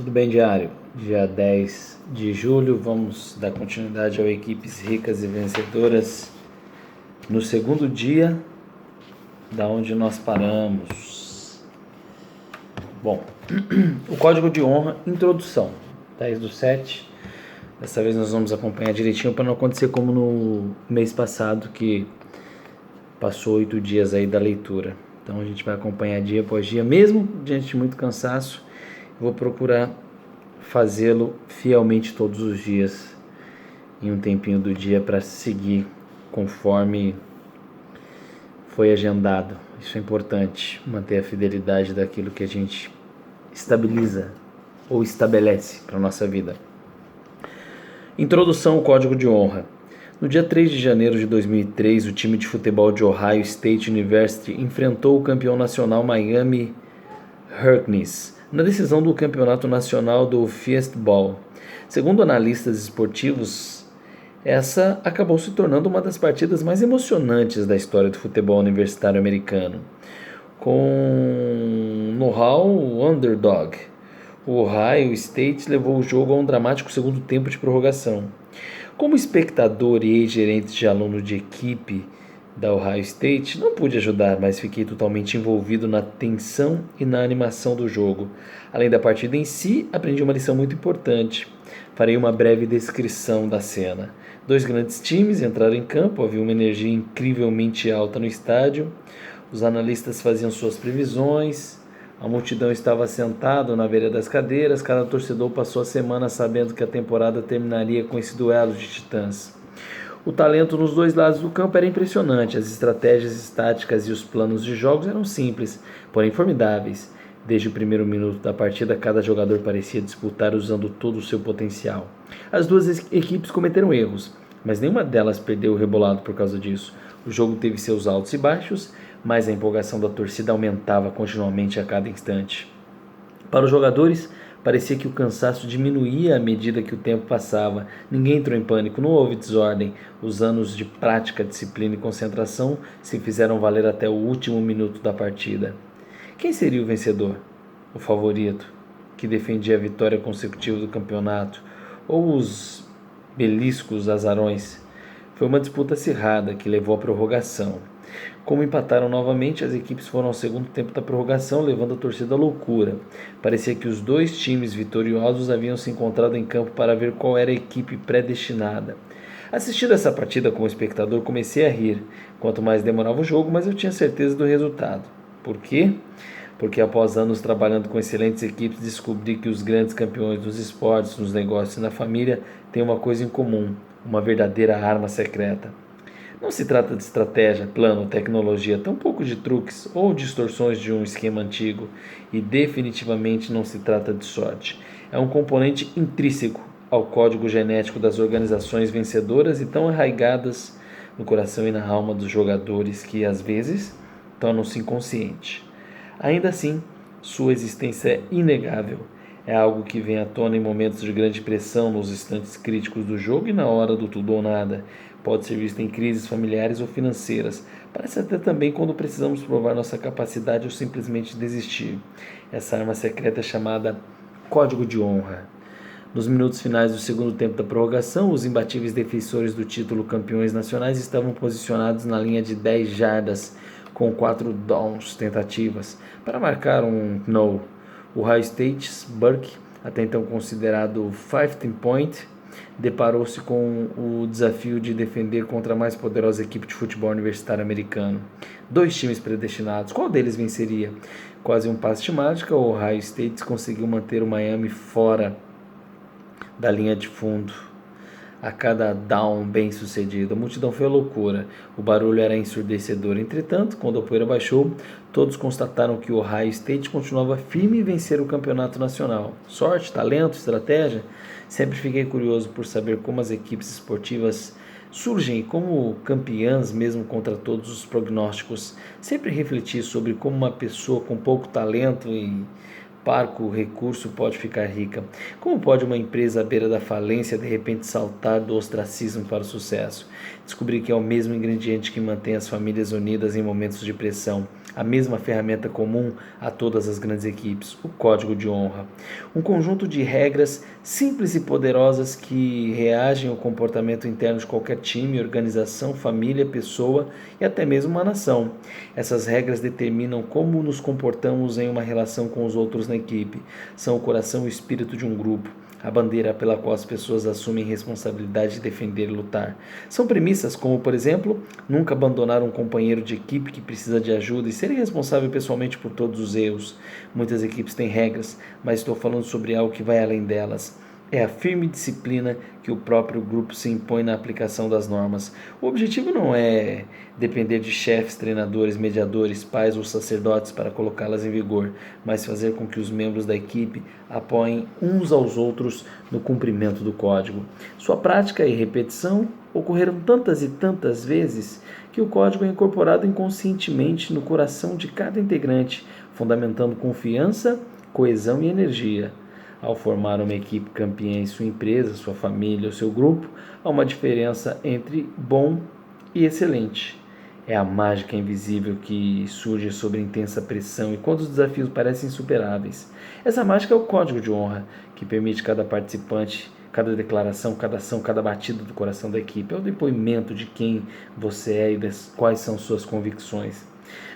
Tudo bem, diário? Dia 10 de julho, vamos dar continuidade ao Equipes Ricas e Vencedoras no segundo dia, da onde nós paramos. Bom, o Código de Honra, introdução, 10/7. Dessa vez nós vamos acompanhar direitinho para não acontecer como no mês passado, que passou 8 dias aí da leitura. Então a gente vai acompanhar dia após dia, mesmo diante de muito cansaço. Vou procurar fazê-lo fielmente todos os dias, em um tempinho do dia, para seguir conforme foi agendado. Isso é importante, manter a fidelidade daquilo que a gente estabiliza ou estabelece para a nossa vida. Introdução ao Código de Honra. No dia 3 de janeiro de 2003, o time de futebol de Ohio State University enfrentou o campeão nacional Miami Hurricanes na decisão do Campeonato Nacional do Fiestball. Segundo analistas esportivos, essa acabou se tornando uma das partidas mais emocionantes da história do futebol universitário americano. Com know-how underdog, o Ohio State levou o jogo a um dramático segundo tempo de prorrogação. Como espectador e ex-gerente de aluno de equipe da Ohio State, não pude ajudar, mas fiquei totalmente envolvido na tensão e na animação do jogo. Além da partida em si, aprendi uma lição muito importante. Farei uma breve descrição da cena. Dois grandes times entraram em campo, havia uma energia incrivelmente alta no estádio. Os analistas faziam suas previsões. A multidão estava sentada na beira das cadeiras. Cada torcedor passou a semana sabendo que a temporada terminaria com esse duelo de titãs. O talento nos dois lados do campo era impressionante. As estratégias táticas e os planos de jogos eram simples, porém formidáveis. Desde o primeiro minuto da partida, cada jogador parecia disputar usando todo o seu potencial. As duas equipes cometeram erros, mas nenhuma delas perdeu o rebolado por causa disso. O jogo teve seus altos e baixos, mas a empolgação da torcida aumentava continuamente a cada instante. Para os jogadores, parecia que o cansaço diminuía à medida que o tempo passava. Ninguém entrou em pânico, não houve desordem. Os anos de prática, disciplina e concentração se fizeram valer até o último minuto da partida. Quem seria o vencedor? O favorito, que defendia a vitória consecutiva do campeonato? Ou os beliscos azarões? Foi uma disputa acirrada que levou à prorrogação. Como empataram novamente, as equipes foram ao segundo tempo da prorrogação, levando a torcida à loucura. Parecia que os dois times vitoriosos haviam se encontrado em campo para ver qual era a equipe predestinada. Assistindo essa partida como espectador, comecei a rir. Quanto mais demorava o jogo, mais eu tinha certeza do resultado. Por quê? Porque após anos trabalhando com excelentes equipes, descobri que os grandes campeões dos esportes, nos negócios e na família têm uma coisa em comum: uma verdadeira arma secreta. Não se trata de estratégia, plano, tecnologia, tampouco de truques ou distorções de um esquema antigo, e definitivamente não se trata de sorte. É um componente intrínseco ao código genético das organizações vencedoras e tão arraigadas no coração e na alma dos jogadores que, às vezes, tornam-se inconscientes. Ainda assim, sua existência é inegável. É algo que vem à tona em momentos de grande pressão, nos instantes críticos do jogo e na hora do tudo ou nada. Pode ser visto em crises familiares ou financeiras. Parece até também quando precisamos provar nossa capacidade ou simplesmente desistir. Essa arma secreta é chamada Código de Honra. Nos minutos finais do segundo tempo da prorrogação, os imbatíveis defensores do título campeões nacionais estavam posicionados na linha de 10 jardas, com 4 downs tentativas, para marcar um no. O Ohio State's Burke, até então considerado 15 point, deparou-se com o desafio de defender contra a mais poderosa equipe de futebol universitário americano. Dois times predestinados, qual deles venceria? Quase um passe de mágica, o Ohio State conseguiu manter o Miami fora da linha de fundo. A cada down bem sucedido, a multidão foi a loucura. O barulho era ensurdecedor. Entretanto, quando a poeira baixou, todos constataram que o Ohio State continuava firme em vencer o campeonato nacional. Sorte, talento, estratégia? Sempre fiquei curioso por saber como as equipes esportivas surgem como campeãs mesmo contra todos os prognósticos. Sempre refleti sobre como uma pessoa com pouco talento e parco recurso pode ficar rica. Como pode uma empresa à beira da falência de repente saltar do ostracismo para o sucesso? Descobri que é o mesmo ingrediente que mantém as famílias unidas em momentos de pressão: a mesma ferramenta comum a todas as grandes equipes, o código de honra. Um conjunto de regras simples e poderosas que reagem ao comportamento interno de qualquer time, organização, família, pessoa e até mesmo uma nação. Essas regras determinam como nos comportamos em uma relação com os outros na equipe. São o coração e o espírito de um grupo, a bandeira pela qual as pessoas assumem responsabilidade de defender e lutar. São premissas como, por exemplo, nunca abandonar um companheiro de equipe que precisa de ajuda e ser responsável pessoalmente por todos os erros. Muitas equipes têm regras, mas estou falando sobre algo que vai além delas. É a firme disciplina que o próprio grupo se impõe na aplicação das normas. O objetivo não é depender de chefes, treinadores, mediadores, pais ou sacerdotes para colocá-las em vigor, mas fazer com que os membros da equipe apoiem uns aos outros no cumprimento do código. Sua prática e repetição ocorreram tantas e tantas vezes que o código é incorporado inconscientemente no coração de cada integrante, fundamentando confiança, coesão e energia. Ao formar uma equipe campeã em sua empresa, sua família ou seu grupo, há uma diferença entre bom e excelente. É a mágica invisível que surge sob intensa pressão e quando os desafios parecem insuperáveis. Essa mágica é o código de honra, que permite cada participante, cada declaração, cada ação, cada batida do coração da equipe. É o depoimento de quem você é e quais são suas convicções.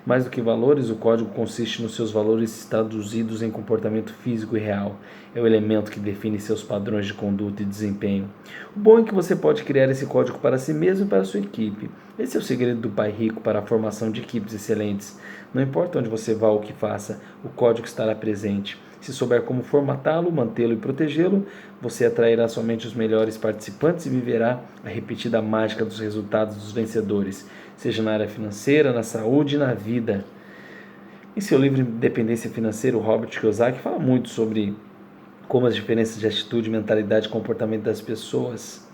Mais do que valores, o código consiste nos seus valores traduzidos em comportamento físico e real. É o elemento que define seus padrões de conduta e desempenho. O bom é que você pode criar esse código para si mesmo e para a sua equipe. Esse é o segredo do Pai Rico para a formação de equipes excelentes. Não importa onde você vá ou o que faça, o código estará presente. Se souber como formatá-lo, mantê-lo e protegê-lo, você atrairá somente os melhores participantes e viverá a repetida mágica dos resultados dos vencedores, seja na área financeira, na saúde e na vida. Em seu livro Independência Financeira, o Robert Kiyosaki fala muito sobre como as diferenças de atitude, mentalidade e comportamento das pessoas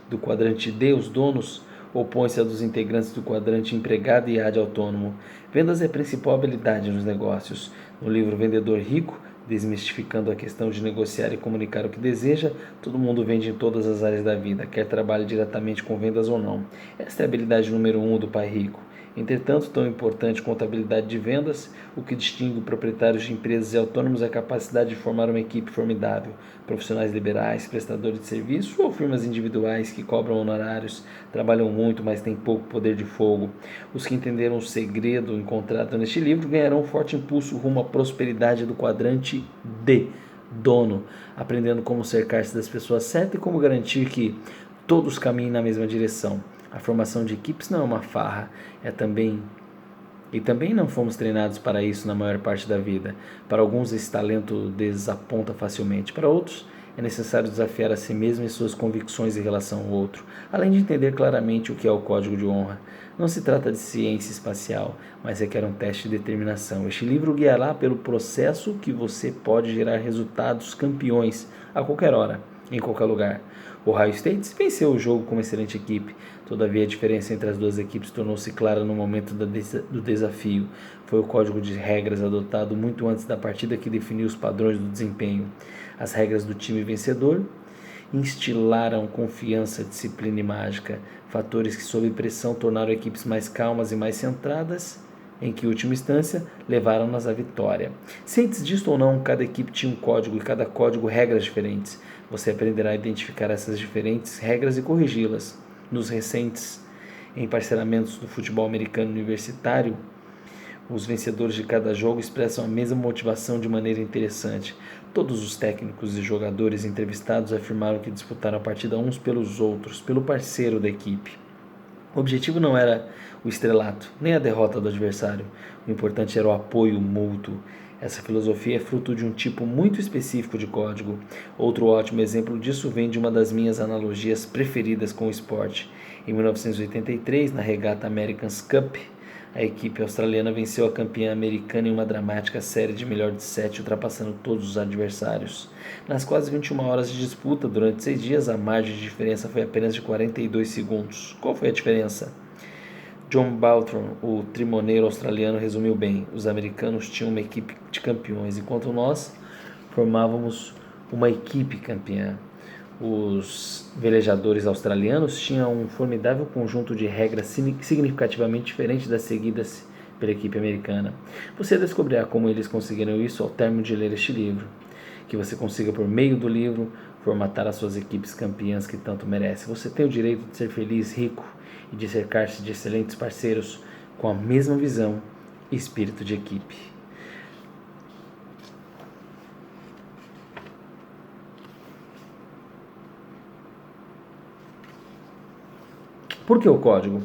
do quadrante D, os donos, opõe-se a dos integrantes do quadrante empregado e AD autônomo. Vendas é a principal habilidade nos negócios. No livro Vendedor Rico, desmistificando a questão de negociar e comunicar o que deseja, todo mundo vende em todas as áreas da vida, quer trabalhe diretamente com vendas ou não. Esta é a habilidade número 1 do Pai Rico. Entretanto, tão importante quanto a habilidade de vendas, o que distingue proprietários de empresas e autônomos é a capacidade de formar uma equipe formidável, profissionais liberais, prestadores de serviço ou firmas individuais que cobram honorários, trabalham muito, mas têm pouco poder de fogo. Os que entenderam o segredo encontrado neste livro ganharão um forte impulso rumo à prosperidade do quadrante D, dono, aprendendo como cercar-se das pessoas certas e como garantir que todos caminhem na mesma direção. A formação de equipes não é uma farra, e também não fomos treinados para isso na maior parte da vida. Para alguns esse talento desaponta facilmente, para outros é necessário desafiar a si mesmo e suas convicções em relação ao outro, além de entender claramente o que é o código de honra. Não se trata de ciência espacial, mas requer um teste de determinação. Este livro guiará pelo processo que você pode gerar resultados campeões a qualquer hora, em qualquer lugar. O Ohio State venceu o jogo com uma excelente equipe, todavia a diferença entre as duas equipes tornou-se clara no momento do desafio. Foi o código de regras adotado muito antes da partida que definiu os padrões do desempenho. As regras do time vencedor instilaram confiança, disciplina e mágica, fatores que sob pressão tornaram equipes mais calmas e mais centradas, em que, em última instância, levaram-nas à vitória. Cientes disto ou não, cada equipe tinha um código e cada código regras diferentes. Você aprenderá a identificar essas diferentes regras e corrigi-las. Nos recentes emparceramentos do futebol americano universitário, os vencedores de cada jogo expressam a mesma motivação de maneira interessante. Todos os técnicos e jogadores entrevistados afirmaram que disputaram a partida uns pelos outros, pelo parceiro da equipe. O objetivo não era o estrelato, nem a derrota do adversário. O importante era o apoio mútuo. Essa filosofia é fruto de um tipo muito específico de código. Outro ótimo exemplo disso vem de uma das minhas analogias preferidas com o esporte. Em 1983, na regata America's Cup, a equipe australiana venceu a campeã americana em uma dramática série de melhor de 7, ultrapassando todos os adversários. Nas quase 21 horas de disputa, durante 6 dias, a margem de diferença foi apenas de 42 segundos. Qual foi a diferença? John Baltron, o trimoneiro australiano, resumiu bem: os americanos tinham uma equipe de campeões, enquanto nós formávamos uma equipe campeã. Os velejadores australianos tinham um formidável conjunto de regras significativamente diferente das seguidas pela equipe americana. Você descobrirá como eles conseguiram isso ao término de ler este livro. Que você consiga, por meio do livro, formatar as suas equipes campeãs que tanto merecem. Você tem o direito de ser feliz, rico e de cercar-se de excelentes parceiros com a mesma visão e espírito de equipe. Por que o código?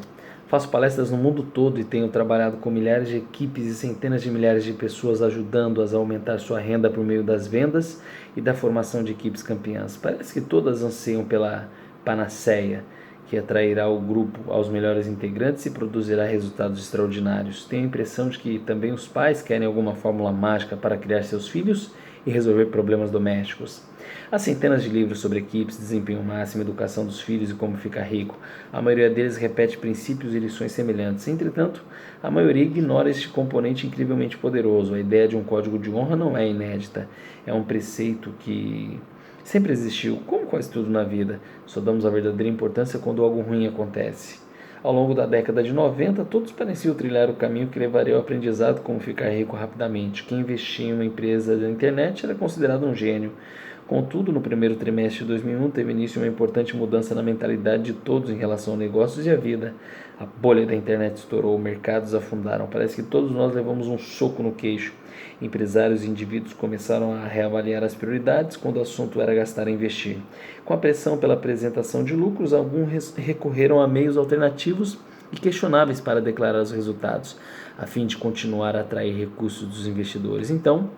Faço palestras no mundo todo e tenho trabalhado com milhares de equipes e centenas de milhares de pessoas, ajudando-as a aumentar sua renda por meio das vendas e da formação de equipes campeãs. Parece que todas anseiam pela panaceia, que atrairá o grupo aos melhores integrantes e produzirá resultados extraordinários. Tenho a impressão de que também os pais querem alguma fórmula mágica para criar seus filhos e resolver problemas domésticos. Há centenas de livros sobre equipes, desempenho máximo, educação dos filhos e como ficar rico. A maioria deles repete princípios e lições semelhantes. Entretanto, a maioria ignora este componente incrivelmente poderoso. A ideia de um código de honra não é inédita. É um preceito que sempre existiu, como quase tudo na vida. Só damos a verdadeira importância quando algo ruim acontece. Ao longo da década de 90, todos pareciam trilhar o caminho que levaria ao aprendizado como ficar rico rapidamente. Quem investia em uma empresa da internet era considerado um gênio. Contudo, no primeiro trimestre de 2001, teve início uma importante mudança na mentalidade de todos em relação a negócios e a vida. A bolha da internet estourou, mercados afundaram. Parece que todos nós levamos um soco no queixo. Empresários e indivíduos começaram a reavaliar as prioridades quando o assunto era gastar e investir. Com a pressão pela apresentação de lucros, alguns recorreram a meios alternativos e questionáveis para declarar os resultados, a fim de continuar a atrair recursos dos investidores. Então,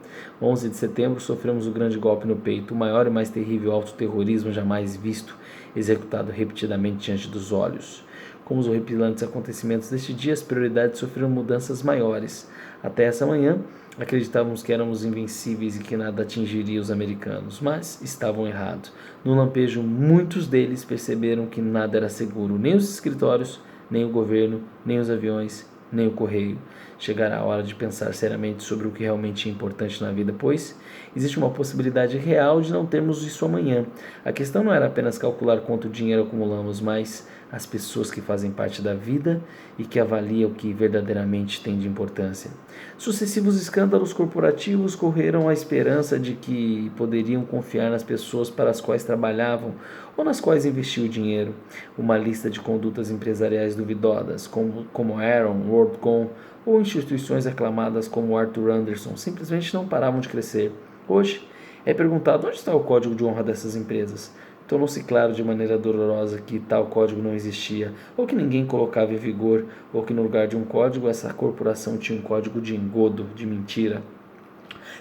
11 de setembro, sofremos o grande golpe no peito, o maior e mais terrível autoterrorismo jamais visto, executado repetidamente diante dos olhos. Como os horripilantes acontecimentos deste dia, as prioridades sofreram mudanças maiores. Até essa manhã, acreditávamos que éramos invencíveis e que nada atingiria os americanos, mas estavam errados. No lampejo, muitos deles perceberam que nada era seguro, nem os escritórios, nem o governo, nem os aviões, nem o correio. Chegará a hora de pensar seriamente sobre o que realmente é importante na vida, pois existe uma possibilidade real de não termos isso amanhã. A questão não era apenas calcular quanto dinheiro acumulamos, mas as pessoas que fazem parte da vida e que avaliam o que verdadeiramente tem de importância. Sucessivos escândalos corporativos correram a esperança de que poderiam confiar nas pessoas para as quais trabalhavam ou nas quais investiu o dinheiro. Uma lista de condutas empresariais duvidosas, como Aaron, WorldCom, ou instituições aclamadas como Arthur Andersen, simplesmente não paravam de crescer. Hoje, é perguntado onde está o código de honra dessas empresas. Tornou-se claro de maneira dolorosa que tal código não existia, ou que ninguém colocava em vigor, ou que no lugar de um código, essa corporação tinha um código de engodo, de mentira.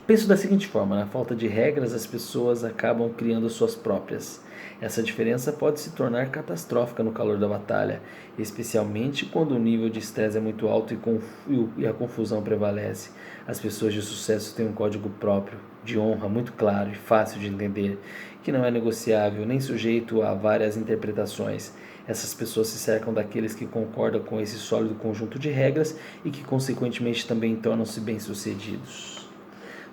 Penso da seguinte forma: na falta de regras, as pessoas acabam criando suas próprias. Essa diferença pode se tornar catastrófica no calor da batalha, especialmente quando o nível de estresse é muito alto e a confusão prevalece. As pessoas de sucesso têm um código próprio, de honra muito claro e fácil de entender, que não é negociável nem sujeito a várias interpretações. Essas pessoas se cercam daqueles que concordam com esse sólido conjunto de regras e que, consequentemente, também tornam-se bem-sucedidos.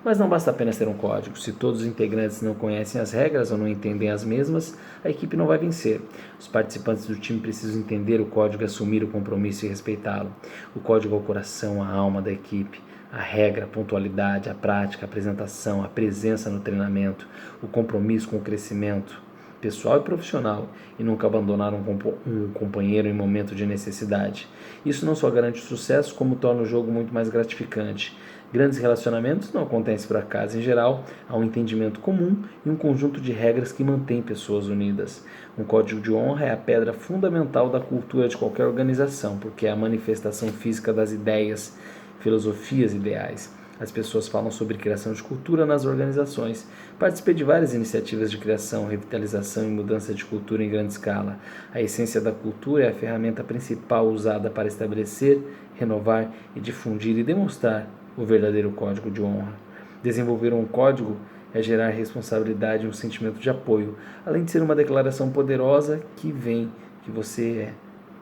Mas não basta apenas ter um código. Se todos os integrantes não conhecem as regras ou não entendem as mesmas, a equipe não vai vencer. Os participantes do time precisam entender o código, assumir o compromisso e respeitá-lo. O código é o coração, a alma da equipe. A regra, a pontualidade, a prática, a apresentação, a presença no treinamento, o compromisso com o crescimento pessoal e profissional, e nunca abandonar um companheiro em momento de necessidade. Isso não só garante o sucesso, como torna o jogo muito mais gratificante. Grandes relacionamentos não acontecem por acaso. Em geral, há um entendimento comum e um conjunto de regras que mantém pessoas unidas. Um código de honra é a pedra fundamental da cultura de qualquer organização, porque é a manifestação física das ideias, filosofias e ideais. As pessoas falam sobre criação de cultura nas organizações. Participei de várias iniciativas de criação, revitalização e mudança de cultura em grande escala. A essência da cultura é a ferramenta principal usada para estabelecer, renovar e difundir e demonstrar o verdadeiro código de honra. Desenvolver um código é gerar responsabilidade e um sentimento de apoio, além de ser uma declaração poderosa que você é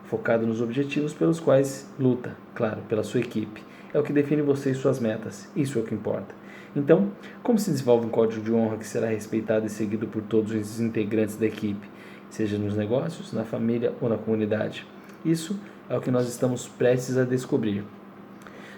focado nos objetivos pelos quais luta, claro, pela sua equipe. É o que define você e suas metas, isso é o que importa. Então, como se desenvolve um código de honra que será respeitado e seguido por todos os integrantes da equipe, seja nos negócios, na família ou na comunidade? Isso é o que nós estamos prestes a descobrir.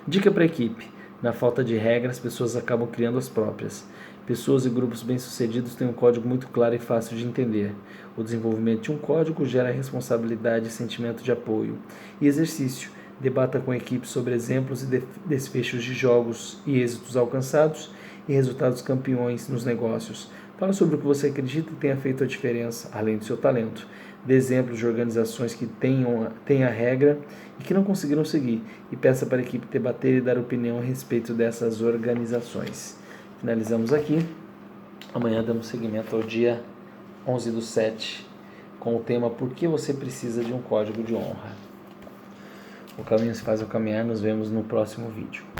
Dica para a equipe: na falta de regras, pessoas acabam criando as próprias. Pessoas e grupos bem-sucedidos têm um código muito claro e fácil de entender. O desenvolvimento de um código gera responsabilidade e sentimento de apoio. E exercício: debata com a equipe sobre exemplos e desfechos de jogos e êxitos alcançados e resultados campeões nos negócios. Fala sobre o que você acredita que tenha feito a diferença, além do seu talento. Dê exemplos de organizações que têm a regra e que não conseguiram seguir, e peça para a equipe debater e dar opinião a respeito dessas organizações. Finalizamos aqui. Amanhã damos seguimento ao dia 11/7, com o tema Por que você precisa de um código de honra. O caminho se faz ao caminhar, nos vemos no próximo vídeo.